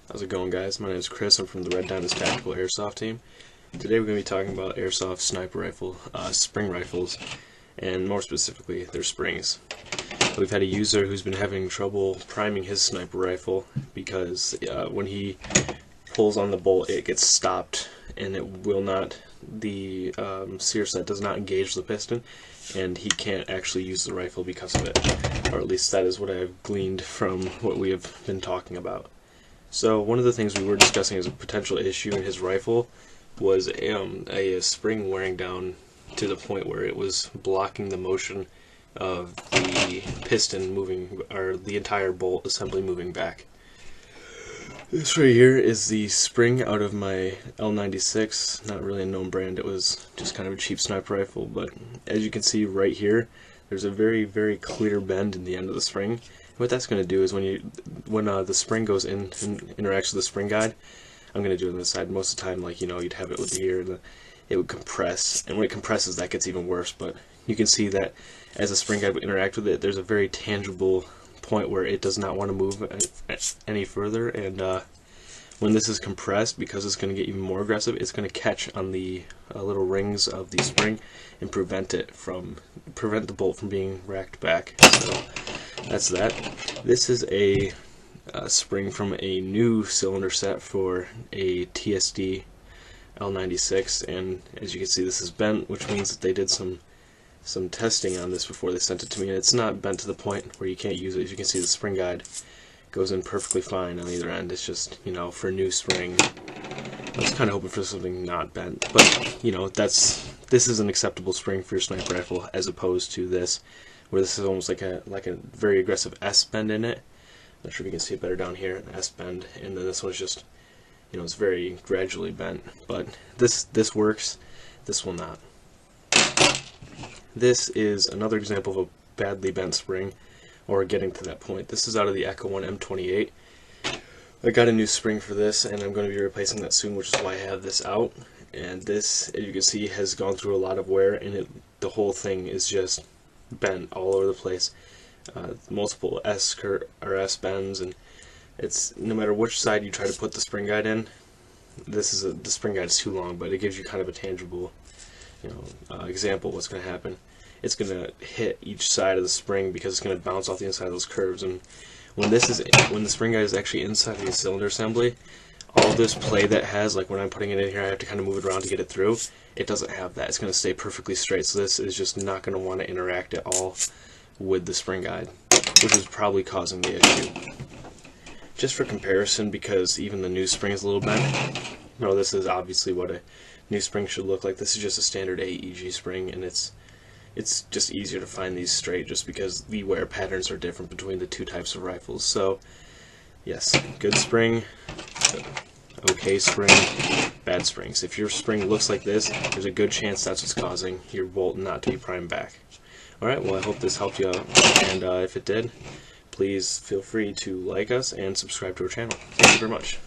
How's it going, guys? My name is Chris. I'm from the Red Diamond's Tactical Airsoft team. Today we're going to be talking about airsoft sniper rifle, spring rifles, and more specifically, their springs. We've had a user who's been having trouble priming his sniper rifle because when he pulls on the bolt, it gets stopped, and it will not. The sear set does not engage the piston, and he can't actually use the rifle because of it. Or at least that is what I have gleaned from what we have been talking about. So one of the things we were discussing as a potential issue in his rifle was a spring wearing down to the point where it was blocking the motion of the piston moving, or the entire bolt assembly moving back. This right here is the spring out of my L96, not really a known brand, it was just kind of a cheap sniper rifle, but as you can see right here, there's a very, very clear bend in the end of the spring. What that's going to do is when the spring goes in and interacts with the spring guide, I'm going to do it on the side. Most of the time, like, you'd have it with the ear, and it would compress, and when it compresses, that gets even worse. But you can see that as the spring guide would interact with it, there's a very tangible point where it does not want to move any further, and when this is compressed, because it's going to get even more aggressive, it's going to catch on the little rings of the spring and prevent the bolt from being racked back. So that's that. This is a spring from a new cylinder set for a TSD L96, and as you can see, this is bent, which means that they did some testing on this before they sent it to me, and it's not bent to the point where you can't use it. As you can see, the spring guide goes in perfectly fine on either end. It's just, for a new spring, I was kind of hoping for something not bent, but this is an acceptable spring for your sniper rifle, as opposed to this, where this is almost like a very aggressive S bend in it. Not sure if you can see it better down here, an S bend, and then this one's just, it's very gradually bent. But this works, this will not. This is another example of a badly bent spring, or getting to that point. This is out of the Echo 1 M28. I got a new spring for this, and I'm going to be replacing that soon, which is why I have this out. And this, as you can see, has gone through a lot of wear, and the whole thing is just bent all over the place. Multiple S bends, and it's no matter which side you try to put the spring guide in. The spring guide is too long, but it gives you kind of a tangible, example of what's going to happen. It's going to hit each side of the spring because it's going to bounce off the inside of those curves. And when the spring guide is actually inside the cylinder assembly, all this play that has, like when I'm putting it in here, I have to kind of move it around to get it through. It doesn't have that. It's going to stay perfectly straight. So this is just not going to want to interact at all with the spring guide, which is probably causing the issue. Just for comparison, because even the new spring is a little bent, this is obviously what a new spring should look like. This is just a standard AEG spring, and it's just easier to find these straight just because the wear patterns are different between the two types of rifles. So yes, good spring, okay spring, bad springs. If your spring looks like this, there's a good chance that's what's causing your bolt not to be primed back. Alright, well, I hope this helped you out, and if it did, please feel free to like us and subscribe to our channel. Thank you very much.